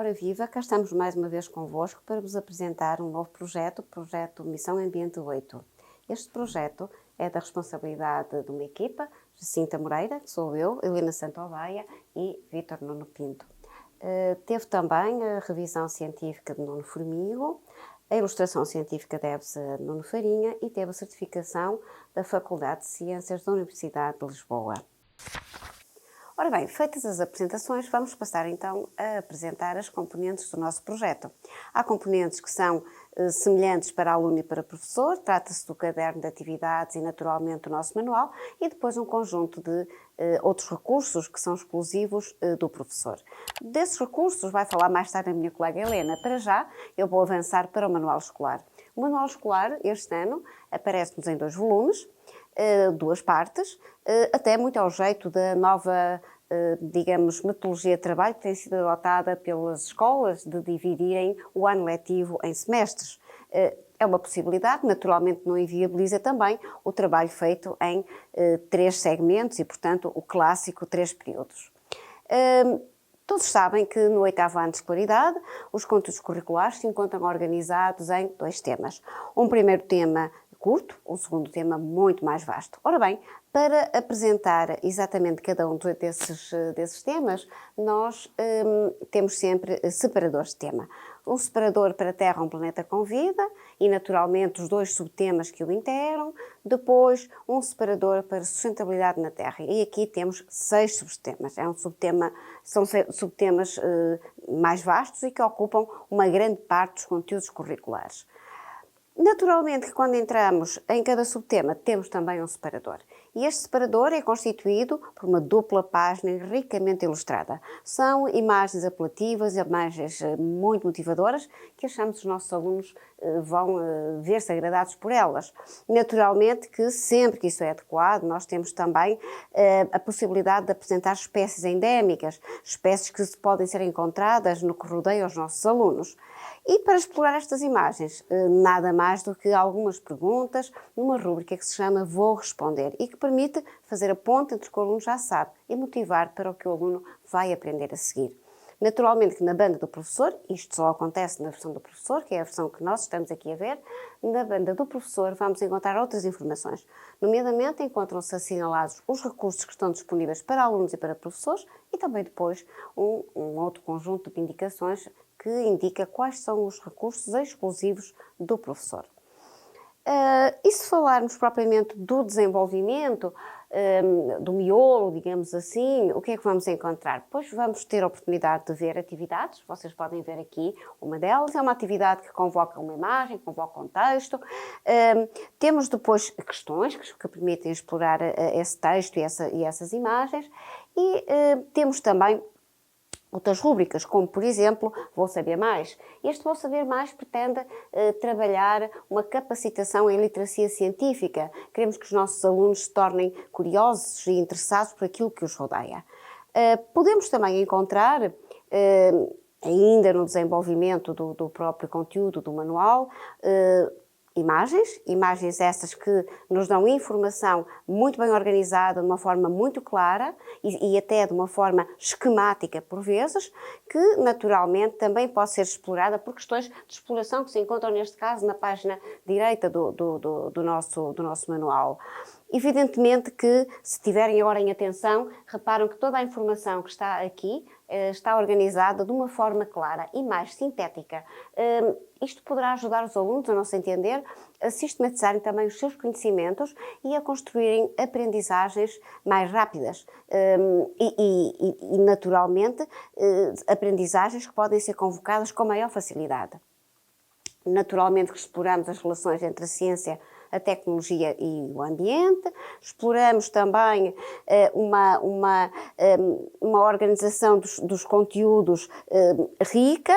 Ora viva, cá estamos mais uma vez convosco para vos apresentar um novo projeto, o projeto Missão Ambiente 8. Este projeto é da responsabilidade de uma equipa, Jacinta Moreira, que sou eu, Helena Santobaia e Vítor Nuno Pinto. Teve também a revisão científica de Nuno Formigo, a ilustração científica deve-se a Nuno Farinha e teve a certificação da Faculdade de Ciências da Universidade de Lisboa. Ora bem, feitas as apresentações, vamos passar então a apresentar as componentes do nosso projeto. Há componentes que são semelhantes para aluno e para professor, trata-se do caderno de atividades e naturalmente o nosso manual, e depois um conjunto de outros recursos que são exclusivos do professor. Desses recursos vai falar mais tarde a minha colega Helena. Para já, eu vou avançar para o manual escolar. O manual escolar, este ano, aparece-nos em 2 volumes, 2 partes, até muito ao jeito da nova, digamos, metodologia de trabalho que tem sido adotada pelas escolas de dividirem o ano letivo em semestres. É uma possibilidade, naturalmente não inviabiliza também o trabalho feito em 3 segmentos e, portanto, o clássico 3 períodos. Todos sabem que no 8º ano de escolaridade os conteúdos curriculares se encontram organizados em 2 temas. Um primeiro tema curto, o segundo tema muito mais vasto. Ora bem, para apresentar exatamente cada um desses temas, nós temos sempre separadores de tema. Um separador para a Terra, um planeta com vida e, naturalmente, os 2 subtemas que o integram. Depois, um separador para sustentabilidade na Terra. E aqui temos 6 subtemas. São subtemas mais vastos e que ocupam uma grande parte dos conteúdos curriculares. Naturalmente que quando entramos em cada subtema temos também um separador. E este separador é constituído por uma dupla página ricamente ilustrada. São imagens apelativas, imagens muito motivadoras que achamos que os nossos alunos vão ver-se agradados por elas. Naturalmente que sempre que isso é adequado, nós temos também a possibilidade de apresentar espécies endémicas, espécies que podem ser encontradas no que rodeia os nossos alunos. E para explorar estas imagens, nada mais do que algumas perguntas numa rúbrica que se chama Vou Responder e que permite fazer a ponte entre o que o aluno já sabe e motivar para o que o aluno vai aprender a seguir. Naturalmente que na banda do professor, isto só acontece na versão do professor, que é a versão que nós estamos aqui a ver, na banda do professor vamos encontrar outras informações. Nomeadamente encontram-se assinalados os recursos que estão disponíveis para alunos e para professores e também depois um outro conjunto de indicações que indica quais são os recursos exclusivos do professor. E se falarmos propriamente do desenvolvimento, do miolo, digamos assim, o que é que vamos encontrar? Pois vamos ter a oportunidade de ver atividades, vocês podem ver aqui uma delas, é uma atividade que convoca uma imagem, convoca um texto. Temos depois questões que permitem explorar esse texto e essas imagens e temos também outras rúbricas, como por exemplo, Vou Saber Mais. Este Vou Saber Mais pretende trabalhar uma capacitação em literacia científica. Queremos que os nossos alunos se tornem curiosos e interessados por aquilo que os rodeia. Podemos também encontrar, ainda no desenvolvimento do próprio conteúdo do manual, imagens essas que nos dão informação muito bem organizada, de uma forma muito clara e até de uma forma esquemática por vezes, que naturalmente também pode ser explorada por questões de exploração que se encontram neste caso na página direita do nosso manual. Evidentemente que, se tiverem agora em atenção, reparam que toda a informação que está aqui está organizada de uma forma clara e mais sintética. Isto poderá ajudar os alunos, a nosso entender, a sistematizarem também os seus conhecimentos e a construírem aprendizagens mais rápidas e naturalmente, aprendizagens que podem ser convocadas com maior facilidade. Naturalmente que exploramos as relações entre a ciência, a tecnologia e o ambiente. Exploramos também uma organização dos conteúdos rica,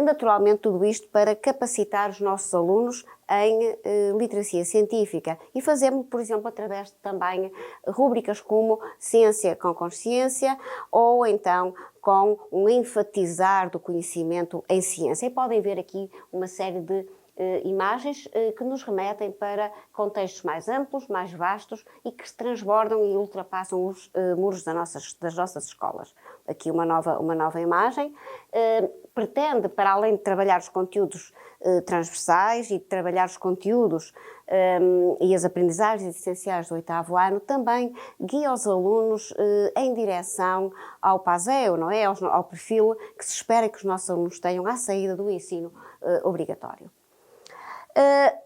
naturalmente tudo isto para capacitar os nossos alunos em literacia científica e fazemos, por exemplo, através de também rúbricas como Ciência com Consciência ou então com um enfatizar do conhecimento em ciência. E podem ver aqui uma série de imagens que nos remetem para contextos mais amplos, mais vastos e que se transbordam e ultrapassam os muros das nossas escolas. Aqui uma nova imagem. Pretende, para além de trabalhar os conteúdos transversais e de trabalhar os conteúdos e as aprendizagens essenciais do 8º ano, também guia os alunos em direção ao PASEO, não é? Ao perfil que se espera que os nossos alunos tenham à saída do ensino obrigatório.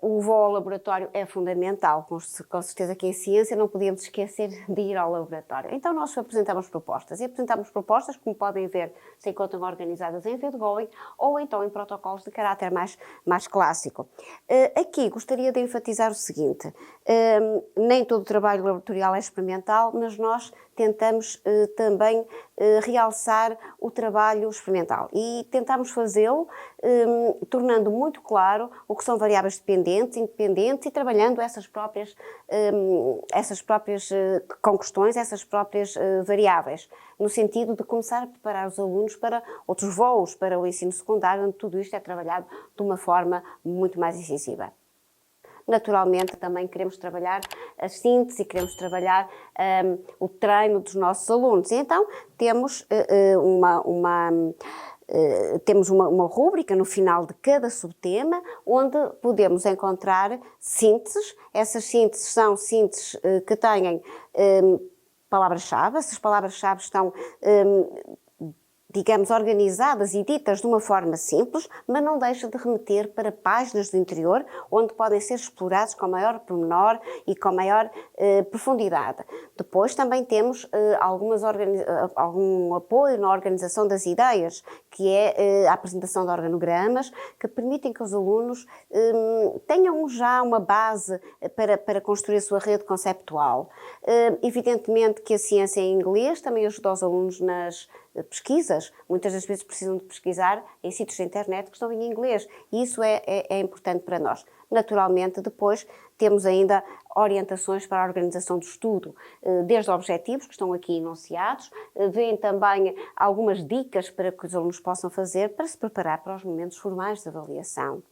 O voo ao laboratório é fundamental, com certeza que em ciência não podíamos esquecer de ir ao laboratório. Então nós apresentamos propostas, e apresentamos propostas, como podem ver, se encontram organizadas em Edgoing ou então em protocolos de caráter mais clássico. Aqui gostaria de enfatizar o seguinte, nem todo o trabalho laboratorial é experimental, mas nós tentamos também realçar o trabalho experimental e tentamos fazê-lo tornando muito claro o que são variáveis dependentes, independentes e trabalhando essas próprias com questões, essas próprias variáveis, no sentido de começar a preparar os alunos para outros voos, para o ensino secundário, onde tudo isto é trabalhado de uma forma muito mais incisiva. Naturalmente, também queremos trabalhar a síntese e queremos trabalhar o treino dos nossos alunos. E então, temos uma rúbrica no final de cada subtema, onde podemos encontrar sínteses. Essas sínteses são sínteses que têm palavras-chave. Essas palavras-chave estão digamos, organizadas e ditas de uma forma simples, mas não deixa de remeter para páginas do interior, onde podem ser explorados com maior pormenor e com maior profundidade. Depois também temos algum apoio na organização das ideias, que é a apresentação de organogramas, que permitem que os alunos tenham já uma base para construir a sua rede conceptual. Evidentemente que a ciência em inglês também ajuda os alunos nas pesquisas, muitas das vezes precisam de pesquisar em sítios da internet que estão em inglês e isso é importante para nós. Naturalmente, depois temos ainda orientações para a organização do estudo, desde objetivos que estão aqui enunciados, vêm também algumas dicas para que os alunos possam fazer para se preparar para os momentos formais de avaliação.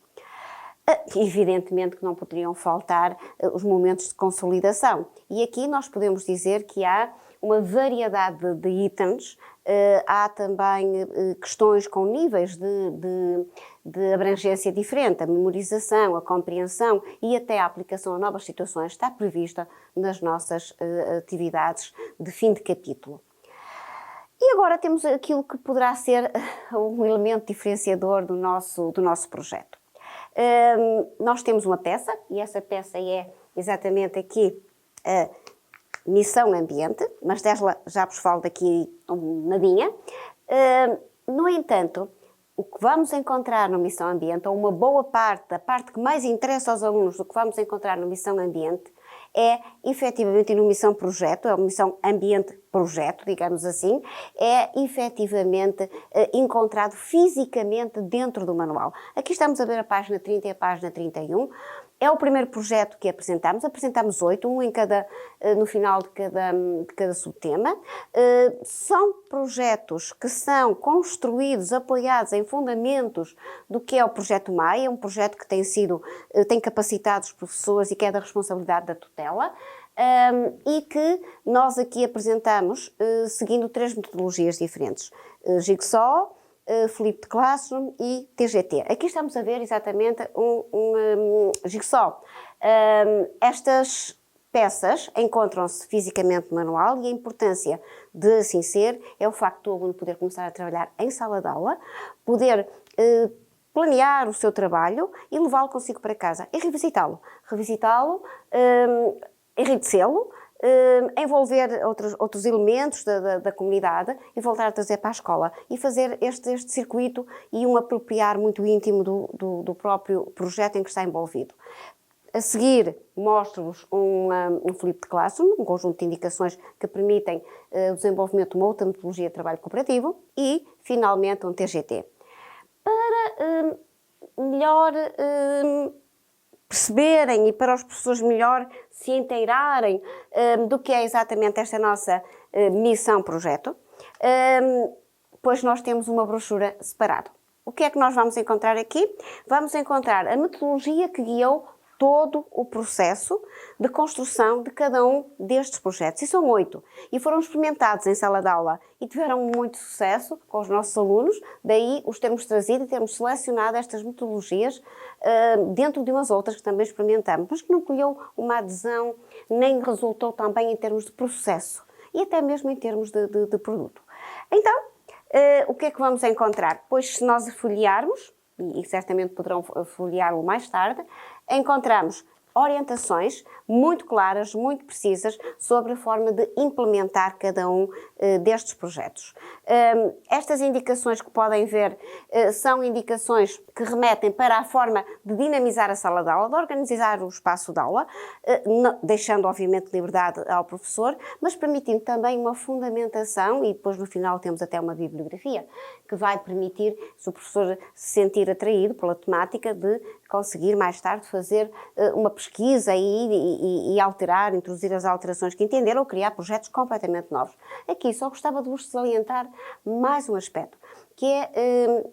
Evidentemente que não poderiam faltar os momentos de consolidação e aqui nós podemos dizer que há uma variedade de itens. Há também questões com níveis de abrangência diferente, a memorização, a compreensão e até a aplicação a novas situações está prevista nas nossas atividades de fim de capítulo. E agora temos aquilo que poderá ser um elemento diferenciador do nosso projeto. Nós temos uma peça e essa peça é exatamente aqui a Missão Ambiente, mas dela já vos falo daqui um nadinha. No entanto, o que vamos encontrar no Missão Ambiente, ou uma boa parte, a parte que mais interessa aos alunos do que vamos encontrar no Missão Ambiente, é efetivamente, e no Missão Projeto, é uma Missão Ambiente Projeto, digamos assim, é efetivamente encontrado fisicamente dentro do manual. Aqui estamos a ver a página 30 e a página 31. É o primeiro projeto que apresentamos 8, no final de cada subtema. São projetos que são construídos, apoiados em fundamentos do que é o projeto Maia, um projeto que tem capacitado os professores e que é da responsabilidade da tutela, e que nós aqui apresentamos seguindo 3 metodologias diferentes. Jigsaw, Flipped Classroom e TGT. Aqui estamos a ver exatamente um Jigsaw. Estas peças encontram-se fisicamente no manual e a importância de assim ser é o facto do aluno poder começar a trabalhar em sala de aula, poder planear o seu trabalho e levá-lo consigo para casa e revisitá-lo, enriquecê-lo, envolver outros elementos da comunidade e voltar a trazer para a escola e fazer este circuito e um apropriar muito íntimo do próprio projeto em que está envolvido. A seguir, mostro-vos um Flipped Classroom, um conjunto de indicações que permitem o desenvolvimento de uma outra metodologia de trabalho cooperativo e, finalmente, um TGT. Para melhor perceberem e para os professores melhor se inteirarem do que é exatamente esta nossa missão-projeto, pois nós temos uma brochura separada. O que é que nós vamos encontrar aqui? Vamos encontrar a metodologia que guiou todo o processo de construção de cada um destes projetos. E são 8. E foram experimentados em sala de aula e tiveram muito sucesso com os nossos alunos. Daí os termos trazido e termos selecionado estas metodologias dentro de umas outras que também experimentamos, mas que não colheu uma adesão, nem resultou também em termos de processo e até mesmo em termos de produto. Então, o que é que vamos encontrar? Pois se nós folhearmos, e certamente poderão folheá-lo mais tarde, encontramos orientações muito claras, muito precisas sobre a forma de implementar cada um destes projetos. Estas indicações que podem ver são indicações que remetem para a forma de dinamizar a sala de aula, de organizar o espaço de aula, deixando obviamente liberdade ao professor, mas permitindo também uma fundamentação e depois no final temos até uma bibliografia que vai permitir, se o professor se sentir atraído pela temática, de conseguir mais tarde fazer uma pesquisa e alterar, introduzir as alterações que entender ou criar projetos completamente novos. Aqui só gostava de vos salientar mais um aspecto, que é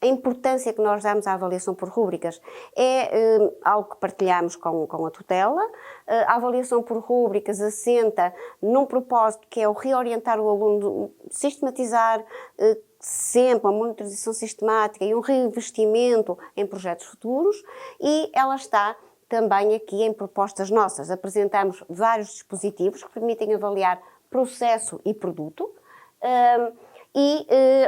a importância que nós damos à avaliação por rúbricas. É algo que partilhamos com a tutela. A avaliação por rúbricas assenta num propósito que é o reorientar o aluno, sistematizar sempre uma monitorização sistemática e um reinvestimento em projetos futuros, e ela está também aqui em propostas nossas. Apresentamos vários dispositivos que permitem avaliar processo e produto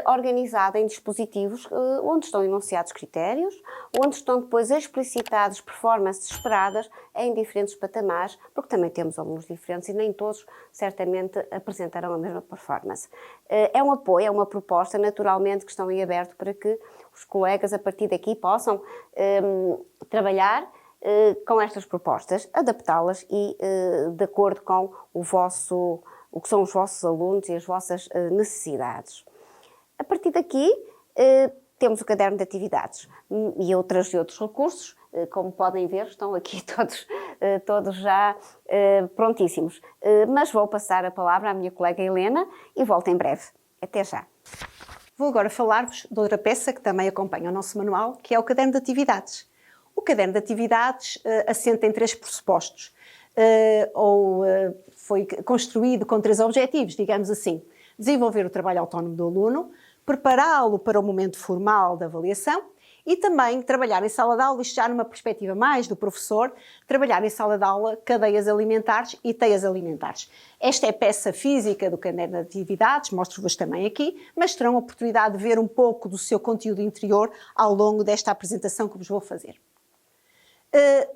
organizada em dispositivos onde estão enunciados critérios, onde estão depois explicitados performances esperadas em diferentes patamares, porque também temos alunos diferentes e nem todos certamente apresentarão a mesma performance. É um apoio, é uma proposta naturalmente que estão em aberto para que os colegas a partir daqui possam trabalhar com estas propostas, adaptá-las e de acordo com o que são os vossos alunos e as vossas necessidades. A partir daqui, temos o caderno de atividades e outros recursos, como podem ver, estão aqui todos já prontíssimos. Mas vou passar a palavra à minha colega Helena e volto em breve. Até já. Vou agora falar-vos de outra peça que também acompanha o nosso manual, que é o caderno de atividades. O caderno de atividades assenta em 3 pressupostos. Foi construído com 3 objetivos, digamos assim: desenvolver o trabalho autónomo do aluno, prepará-lo para o momento formal da avaliação e também trabalhar em sala de aula, isto já numa perspectiva mais do professor, trabalhar em sala de aula cadeias alimentares e teias alimentares. Esta é a peça física do caderno de atividades, mostro-vos também aqui, mas terão a oportunidade de ver um pouco do seu conteúdo interior ao longo desta apresentação que vos vou fazer.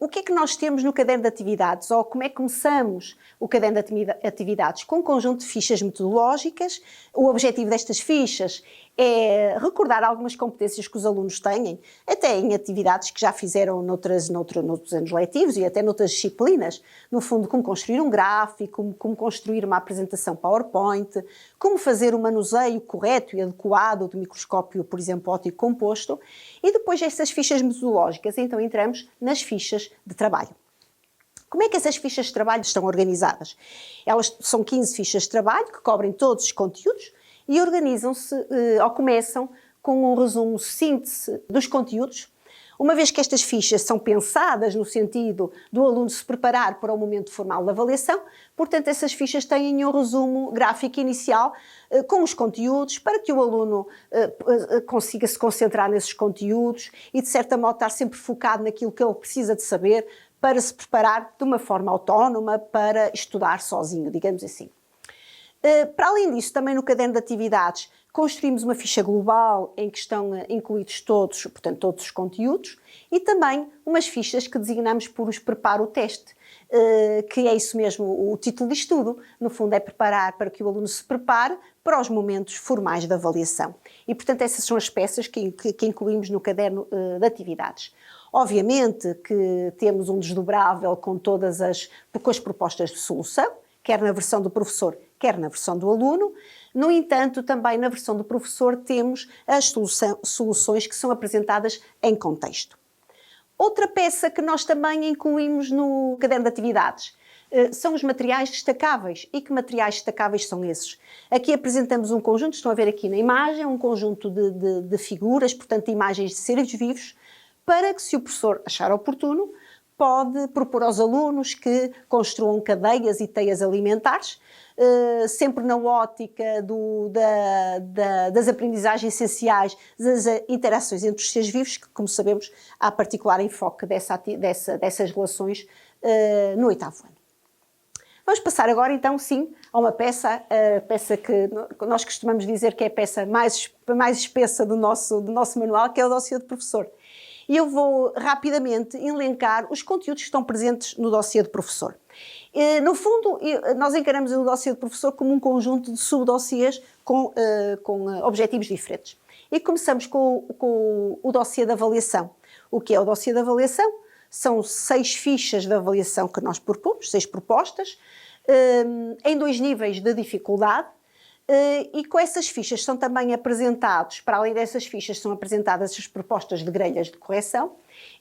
O que é que nós temos no caderno de atividades, ou como é que começamos o caderno de atividades? Com um conjunto de fichas metodológicas. O objetivo destas fichas é recordar algumas competências que os alunos têm, até em atividades que já fizeram noutros anos letivos e até noutras disciplinas. No fundo, como construir um gráfico, como construir uma apresentação PowerPoint, como fazer o manuseio correto e adequado do microscópio, por exemplo, óptico composto. E depois dessas fichas metodológicas, então entramos nas fichas de trabalho. Como é que essas fichas de trabalho estão organizadas? Elas são 15 fichas de trabalho que cobrem todos os conteúdos e organizam-se ou começam com um resumo síntese dos conteúdos. Uma vez que estas fichas são pensadas no sentido do aluno se preparar para o momento formal da avaliação, portanto essas fichas têm um resumo gráfico inicial com os conteúdos, para que o aluno consiga se concentrar nesses conteúdos e de certa modo estar sempre focado naquilo que ele precisa de saber para se preparar de uma forma autónoma para estudar sozinho, digamos assim. Para além disso, também no caderno de atividades, construímos uma ficha global em que estão incluídos todos os conteúdos e também umas fichas que designamos por os preparo o teste, que é isso mesmo, o título de estudo. No fundo é preparar para que o aluno se prepare para os momentos formais da avaliação. E, portanto, essas são as peças que incluímos no caderno de atividades. Obviamente que temos um desdobrável com com as propostas de solução, quer na versão do professor, quer na versão do aluno. No entanto, também na versão do professor temos as soluções que são apresentadas em contexto. Outra peça que nós também incluímos no caderno de atividades são os materiais destacáveis. E que materiais destacáveis são esses? Aqui apresentamos um conjunto, estão a ver aqui na imagem, um conjunto de figuras, portanto, de imagens de seres vivos, para que, se o professor achar oportuno, pode propor aos alunos que construam cadeias e teias alimentares, sempre na ótica das aprendizagens essenciais, das interações entre os seres vivos, que, como sabemos, há particular enfoque dessas relações no 8º ano. Vamos passar agora, então, sim, a uma peça, a peça que nós costumamos dizer que é a peça mais espessa do nosso manual, que é o dossiê do professor. E eu vou rapidamente elencar os conteúdos que estão presentes no dossiê do professor. No fundo, nós encaramos o dossiê do professor como um conjunto de subdossiês com objetivos diferentes. E começamos com o dossiê de avaliação. O que é o dossiê de avaliação? São 6 fichas de avaliação que nós propomos, 6 propostas, em 2 níveis de dificuldade, e com essas fichas são também apresentados, para além dessas fichas, são apresentadas as propostas de grelhas de correção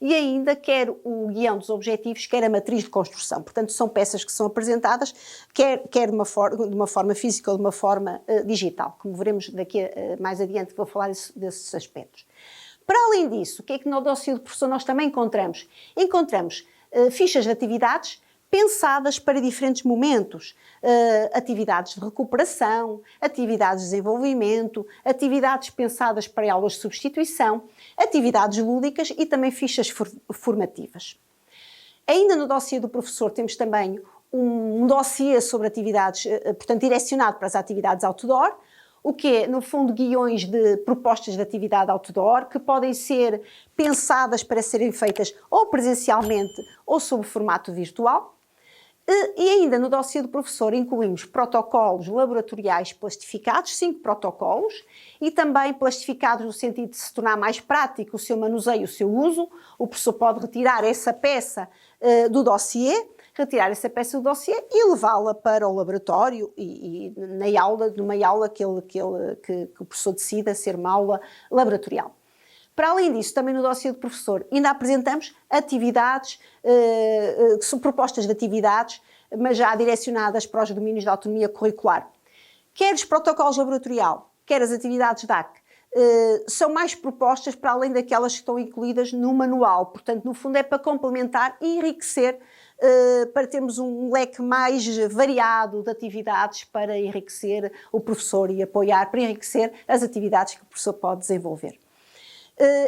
e ainda quer o guião dos objetivos, quer a matriz de construção. Portanto, são peças que são apresentadas, quer de uma forma física ou de uma forma digital, como veremos daqui mais adiante, que vou falar desses aspectos. Para além disso, o que é que no dossiê do professor nós também encontramos? Encontramos fichas de atividades pensadas para diferentes momentos, atividades de recuperação, atividades de desenvolvimento, atividades pensadas para aulas de substituição, atividades lúdicas e também fichas formativas. Ainda no dossiê do professor temos também um dossiê sobre atividades, portanto, direcionado para as atividades outdoor, o que é, no fundo, guiões de propostas de atividade outdoor que podem ser pensadas para serem feitas ou presencialmente ou sob formato virtual. E ainda no dossiê do professor incluímos protocolos laboratoriais plastificados, 5 protocolos, e também plastificados no sentido de se tornar mais prático o seu manuseio, o seu uso. O professor pode retirar essa peça do dossiê, e levá-la para o laboratório e numa aula que o professor decida ser uma aula laboratorial. Para além disso, também no dossiê do professor ainda apresentamos atividades, que são propostas de atividades, mas já direcionadas para os domínios da autonomia curricular. Quer os protocolos laboratorial, quer as atividades DAC, são mais propostas para além daquelas que estão incluídas no manual. Portanto, no fundo é para complementar e enriquecer, para termos um leque mais variado de atividades para enriquecer o professor e apoiar, para enriquecer as atividades que o professor pode desenvolver.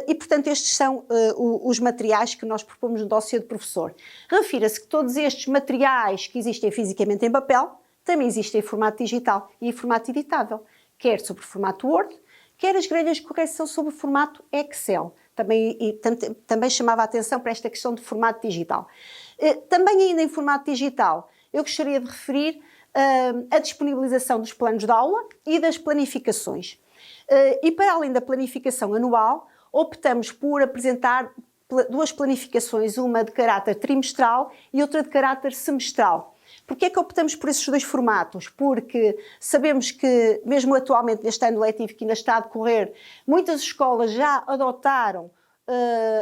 E, portanto, estes são os materiais que nós propomos no dossiê do professor. Refira-se que todos estes materiais que existem fisicamente em papel também existem em formato digital e em formato editável, quer sobre formato Word, quer as grelhas de correção sobre formato Excel. Também chamava a atenção para esta questão de formato digital. Também ainda em formato digital, eu gostaria de referir a disponibilização dos planos de aula e das planificações. E para além da planificação anual, optamos por apresentar 2 planificações, uma de caráter trimestral e outra de caráter semestral. Porquê é que optamos por esses 2 formatos? Porque sabemos que, mesmo atualmente, neste ano letivo que ainda está a decorrer, muitas escolas já adotaram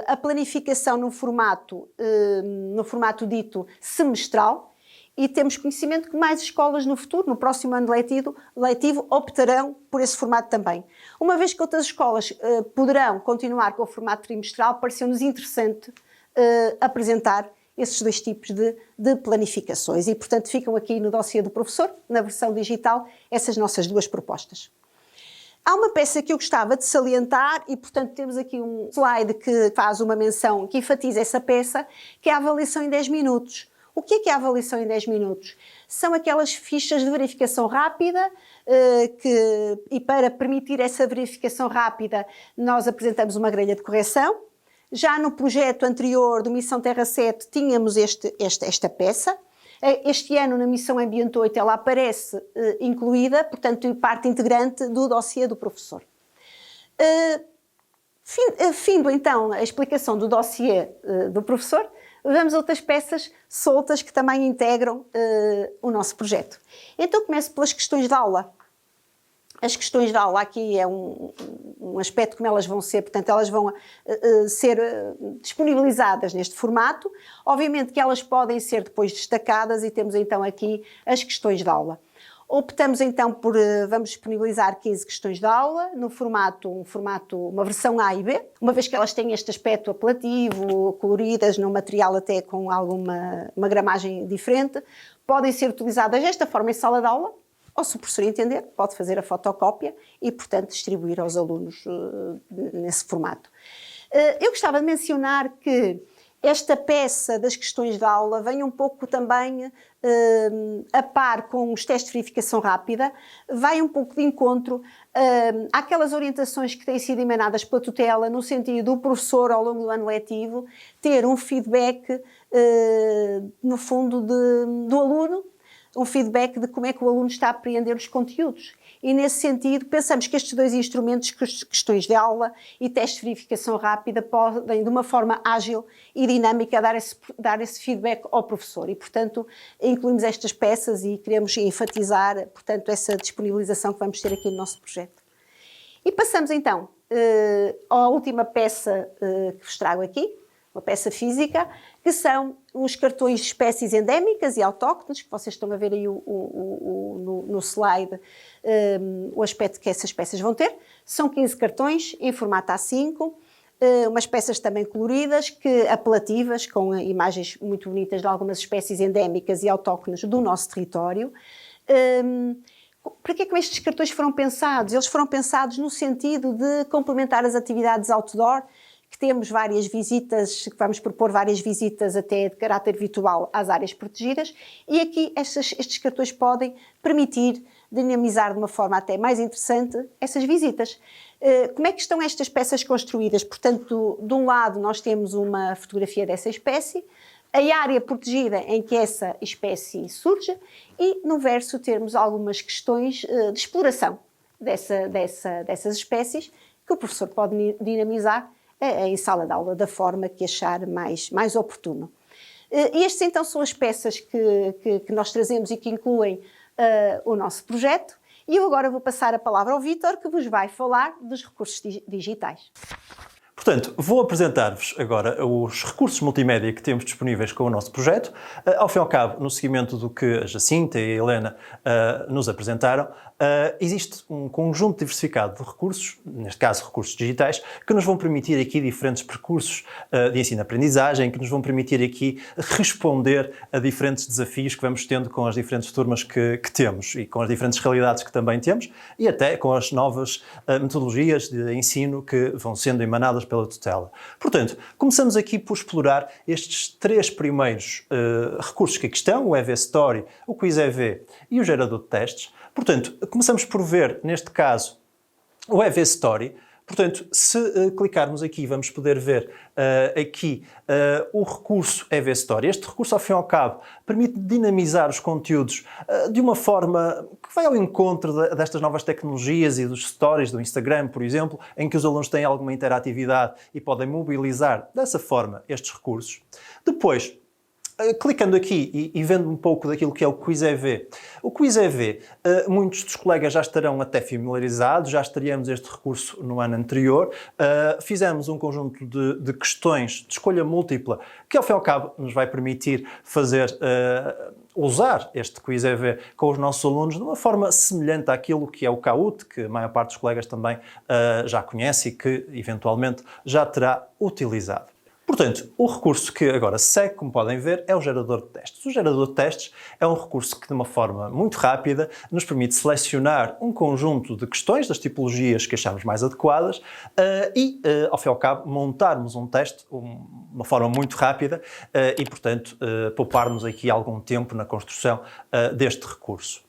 a planificação no formato dito semestral, e temos conhecimento que mais escolas no futuro, no próximo ano letivo, optarão por esse formato também. Uma vez que outras escolas poderão continuar com o formato trimestral, pareceu-nos interessante apresentar esses 2 tipos de planificações e, portanto, ficam aqui no dossiê do professor, na versão digital, essas nossas 2 propostas. Há uma peça que eu gostava de salientar e, portanto, temos aqui um slide que faz uma menção, que enfatiza essa peça, que é a avaliação em 10 minutos. O que é a avaliação em 10 minutos? São aquelas fichas de verificação rápida e para permitir essa verificação rápida nós apresentamos uma grelha de correção. Já no projeto anterior do Missão Terra 7 tínhamos esta peça. Este ano na Missão Ambiente 8 ela aparece incluída, portanto parte integrante do dossiê do professor. Findo então a explicação do dossiê do professor, vamos a outras peças soltas que também integram o nosso projeto. Então começo pelas questões de aula. As questões de aula aqui é um aspecto como elas vão ser, portanto, elas vão ser disponibilizadas neste formato. Obviamente que elas podem ser depois destacadas e temos então aqui as questões de aula. Optamos então por, vamos disponibilizar 15 questões de aula no formato, uma versão A e B, uma vez que elas têm este aspecto apelativo, coloridas, num material até com uma gramagem diferente, podem ser utilizadas desta forma em sala de aula, ou se o professor entender, pode fazer a fotocópia e, portanto, distribuir aos alunos nesse formato. Eu gostava de mencionar que esta peça das questões de aula vem um pouco também a par com os testes de verificação rápida, vai um pouco de encontro àquelas orientações que têm sido emanadas pela tutela, no sentido do professor, ao longo do ano letivo, ter um feedback, no fundo, do aluno, um feedback de como é que o aluno está a apreender os conteúdos. E, nesse sentido, pensamos que estes dois instrumentos, questões de aula e teste de verificação rápida, podem, de uma forma ágil e dinâmica, dar esse feedback ao professor. E, portanto, incluímos estas peças e queremos enfatizar, portanto, essa disponibilização que vamos ter aqui no nosso projeto. E passamos, então, à última peça que vos trago aqui, uma peça física, que são os cartões de espécies endémicas e autóctones, que vocês estão a ver aí no slide, o aspecto que essas peças vão ter. São 15 cartões em formato A5, umas peças também coloridas, apelativas, com imagens muito bonitas de algumas espécies endémicas e autóctones do nosso território. Para que é que estes cartões foram pensados? Eles foram pensados no sentido de complementar as atividades outdoor, que temos várias visitas, que vamos propor várias visitas até de caráter virtual às áreas protegidas, e aqui estes cartões podem permitir dinamizar de uma forma até mais interessante essas visitas. Como é que estão estas peças construídas? Portanto, de um lado nós temos uma fotografia dessa espécie, a área protegida em que essa espécie surge, e no verso temos algumas questões de exploração dessas espécies que o professor pode dinamizar em sala de aula da forma que achar mais oportuno. Estes então são as peças que nós trazemos e que incluem o nosso projeto, e eu agora vou passar a palavra ao Vítor, que vos vai falar dos recursos digitais. Portanto, vou apresentar-vos agora os recursos multimédia que temos disponíveis com o nosso projeto. Ao fim e ao cabo, no seguimento do que a Jacinta e a Helena nos apresentaram, existe um conjunto diversificado de recursos, neste caso recursos digitais, que nos vão permitir aqui diferentes percursos de ensino-aprendizagem, que nos vão permitir aqui responder a diferentes desafios que vamos tendo com as diferentes turmas que temos e com as diferentes realidades que também temos, e até com as novas metodologias de ensino que vão sendo emanadas pela tutela. Portanto, começamos aqui por explorar estes três primeiros recursos que aqui estão, o EV Story, o Quiz EV e o gerador de testes. Portanto, começamos por ver, neste caso, o EV Story. Portanto, se clicarmos aqui, vamos poder ver aqui o recurso EV Story. Este recurso, ao fim e ao cabo, permite dinamizar os conteúdos de uma forma que vai ao encontro destas novas tecnologias e dos stories do Instagram, por exemplo, em que os alunos têm alguma interatividade e podem mobilizar dessa forma estes recursos. Depois, clicando aqui e vendo um pouco daquilo que é o Quiz EV. O Quiz EV, muitos dos colegas já estarão até familiarizados, já estaríamos este recurso no ano anterior. Fizemos um conjunto de questões de escolha múltipla que, ao fim e ao cabo, nos vai permitir usar este Quiz EV com os nossos alunos de uma forma semelhante àquilo que é o Kahoot, que a maior parte dos colegas também já conhece e que, eventualmente, já terá utilizado. Portanto, o recurso que agora segue, como podem ver, é o gerador de testes. O gerador de testes é um recurso que, de uma forma muito rápida, nos permite selecionar um conjunto de questões das tipologias que achamos mais adequadas e, ao fim e ao cabo, montarmos um teste de uma forma muito rápida e, portanto, poupar-nos aqui algum tempo na construção deste recurso.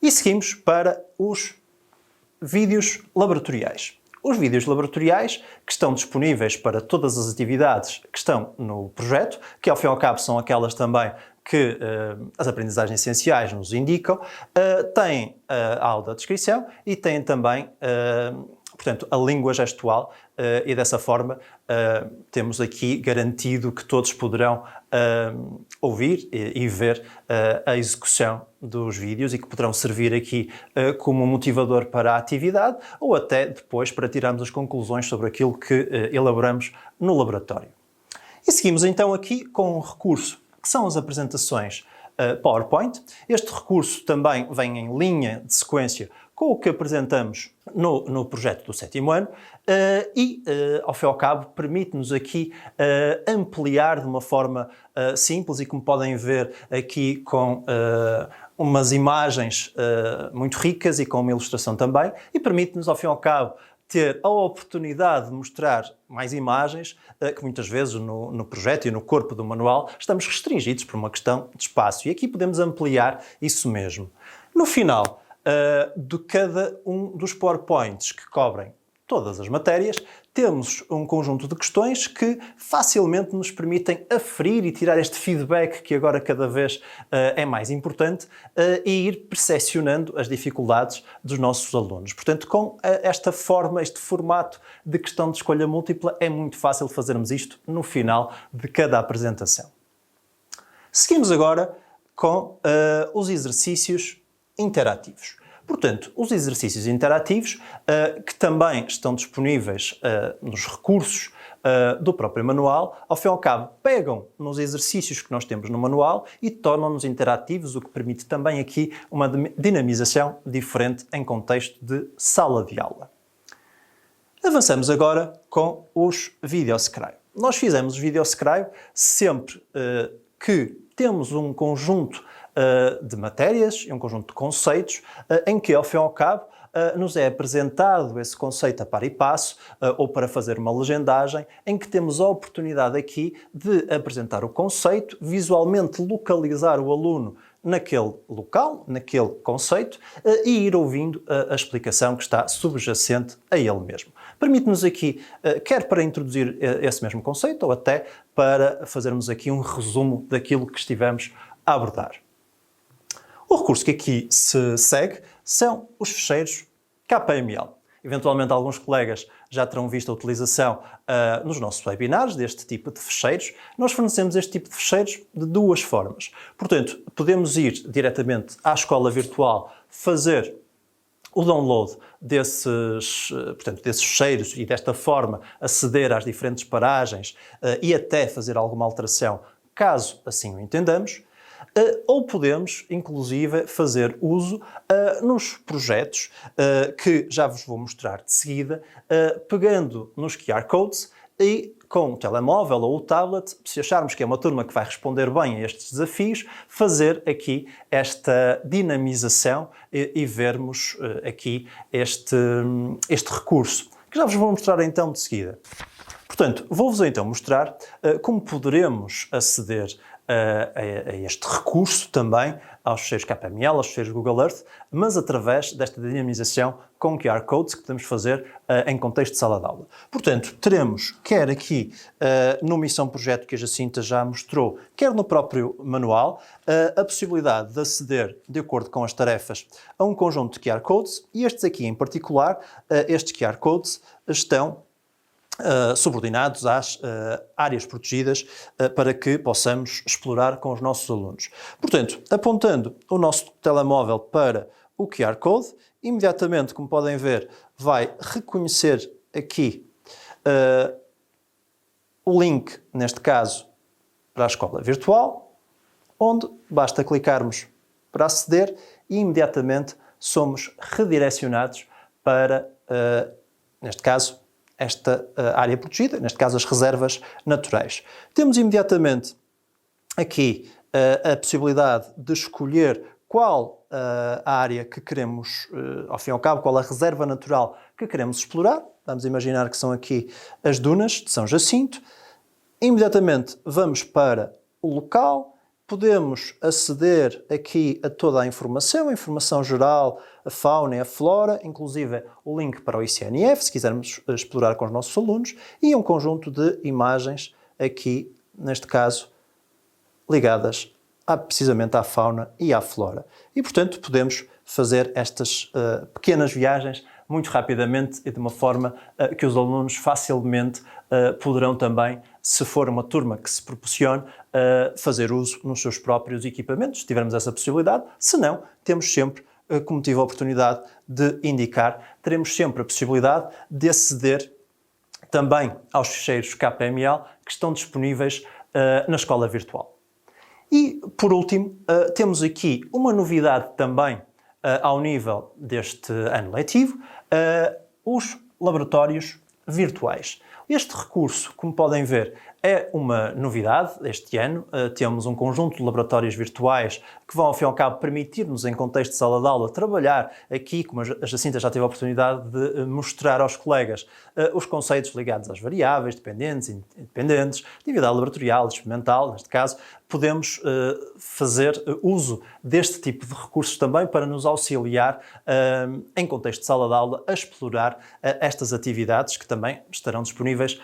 E seguimos para os vídeos laboratoriais. Os vídeos laboratoriais que estão disponíveis para todas as atividades que estão no projeto, que ao fim e ao cabo são aquelas também que as aprendizagens essenciais nos indicam, têm a audiodescrição e têm também portanto, a língua gestual, e dessa forma temos aqui garantido que todos poderão ouvir e ver a execução dos vídeos e que poderão servir aqui como motivador para a atividade ou até depois para tirarmos as conclusões sobre aquilo que elaboramos no laboratório. E seguimos então aqui com um recurso que são as apresentações PowerPoint. Este recurso também vem em linha de sequência com o que apresentamos no projeto do 7º ano e, ao fim e ao cabo, permite-nos aqui ampliar de uma forma simples e, como podem ver aqui, com umas imagens muito ricas e com uma ilustração também, e permite-nos, ao fim e ao cabo, ter a oportunidade de mostrar mais imagens, que muitas vezes no projeto e no corpo do manual estamos restringidos por uma questão de espaço. E aqui podemos ampliar isso mesmo. No final de cada um dos PowerPoints que cobrem todas as matérias, temos um conjunto de questões que facilmente nos permitem aferir e tirar este feedback que agora cada vez é mais importante e ir percepcionando as dificuldades dos nossos alunos. Portanto, com esta forma, este formato de questão de escolha múltipla, é muito fácil fazermos isto no final de cada apresentação. Seguimos agora com os exercícios interativos. Portanto, os exercícios interativos, que também estão disponíveis nos recursos do próprio manual, ao fim e ao cabo, pegam nos exercícios que nós temos no manual e tornam-nos interativos, o que permite também aqui uma dinamização diferente em contexto de sala de aula. Avançamos agora com os videoscribe. Nós fizemos os videoscribe sempre que temos um conjunto de matérias e um conjunto de conceitos em que, ao fim e ao cabo, nos é apresentado esse conceito a par e passo ou para fazer uma legendagem, em que temos a oportunidade aqui de apresentar o conceito, visualmente localizar o aluno naquele local, naquele conceito e ir ouvindo a explicação que está subjacente a ele mesmo. Permite-nos aqui, quer para introduzir esse mesmo conceito ou até para fazermos aqui um resumo daquilo que estivemos a abordar. O recurso que aqui se segue são os ficheiros KML. Eventualmente alguns colegas já terão visto a utilização nos nossos webinars deste tipo de ficheiros. Nós fornecemos este tipo de ficheiros de duas formas. Portanto, podemos ir diretamente à escola virtual, fazer o download desses ficheiros e desta forma aceder às diferentes paragens e até fazer alguma alteração, caso assim o entendamos. Ou podemos, inclusive, fazer uso nos projetos que já vos vou mostrar de seguida, pegando nos QR Codes e com o telemóvel ou o tablet, se acharmos que é uma turma que vai responder bem a estes desafios, fazer aqui esta dinamização e vermos aqui este recurso, que já vos vou mostrar então de seguida. Portanto, vou-vos então mostrar como poderemos aceder a este recurso também, aos ficheiros KML, aos ficheiros Google Earth, mas através desta dinamização com QR Codes que podemos fazer em contexto de sala de aula. Portanto, teremos, quer aqui no Missão Projeto que a Jacinta já mostrou, quer no próprio manual, a possibilidade de aceder, de acordo com as tarefas, a um conjunto de QR Codes, e estes aqui em particular, estes QR Codes estão subordinados às áreas protegidas para que possamos explorar com os nossos alunos. Portanto, apontando o nosso telemóvel para o QR Code, imediatamente, como podem ver, vai reconhecer aqui o link, neste caso, para a escola virtual, onde basta clicarmos para aceder e imediatamente somos redirecionados para, neste caso, esta área protegida, neste caso as reservas naturais. Temos imediatamente aqui a possibilidade de escolher qual a área que queremos, ao fim e ao cabo, qual a reserva natural que queremos explorar. Vamos imaginar que são aqui as dunas de São Jacinto. Imediatamente vamos para o local, podemos aceder aqui a toda a informação geral, a fauna e a flora, inclusive o link para o ICNF, se quisermos explorar com os nossos alunos, e um conjunto de imagens aqui, neste caso, ligadas precisamente à fauna e à flora. E, portanto, podemos fazer estas pequenas viagens muito rapidamente e de uma forma que os alunos facilmente poderão também, se for uma turma que se proporcione, fazer uso nos seus próprios equipamentos, se tivermos essa possibilidade. Se não, temos sempre, como tive a oportunidade de indicar, teremos sempre a possibilidade de aceder também aos ficheiros KPML que estão disponíveis na escola virtual. E, por último, temos aqui uma novidade também ao nível deste ano letivo, os laboratórios virtuais. Este recurso, como podem ver, é uma novidade este ano. Temos um conjunto de laboratórios virtuais que vão, ao fim e ao cabo, permitir-nos, em contexto de sala de aula, trabalhar aqui, como a Jacinta já teve a oportunidade de mostrar aos colegas, os conceitos ligados às variáveis, dependentes, independentes, atividade laboratorial, experimental, neste caso. Podemos fazer uso deste tipo de recursos também para nos auxiliar, em contexto de sala de aula, a explorar estas atividades que também estarão disponíveis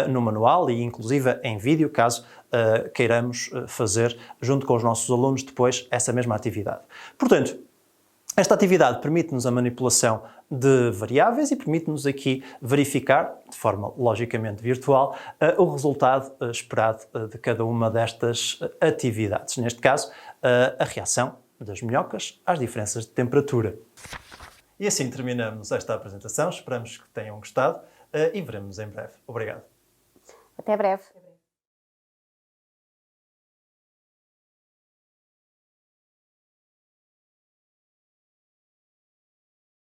no manual e, inclusive, em vídeo, caso queiramos fazer, junto com os nossos alunos, depois essa mesma atividade. Portanto, esta atividade permite-nos a manipulação de variáveis e permite-nos aqui verificar, de forma logicamente virtual, o resultado esperado de cada uma destas atividades. Neste caso, a reação das minhocas às diferenças de temperatura. E assim terminamos esta apresentação. Esperamos que tenham gostado e veremos em breve. Obrigado. Até breve.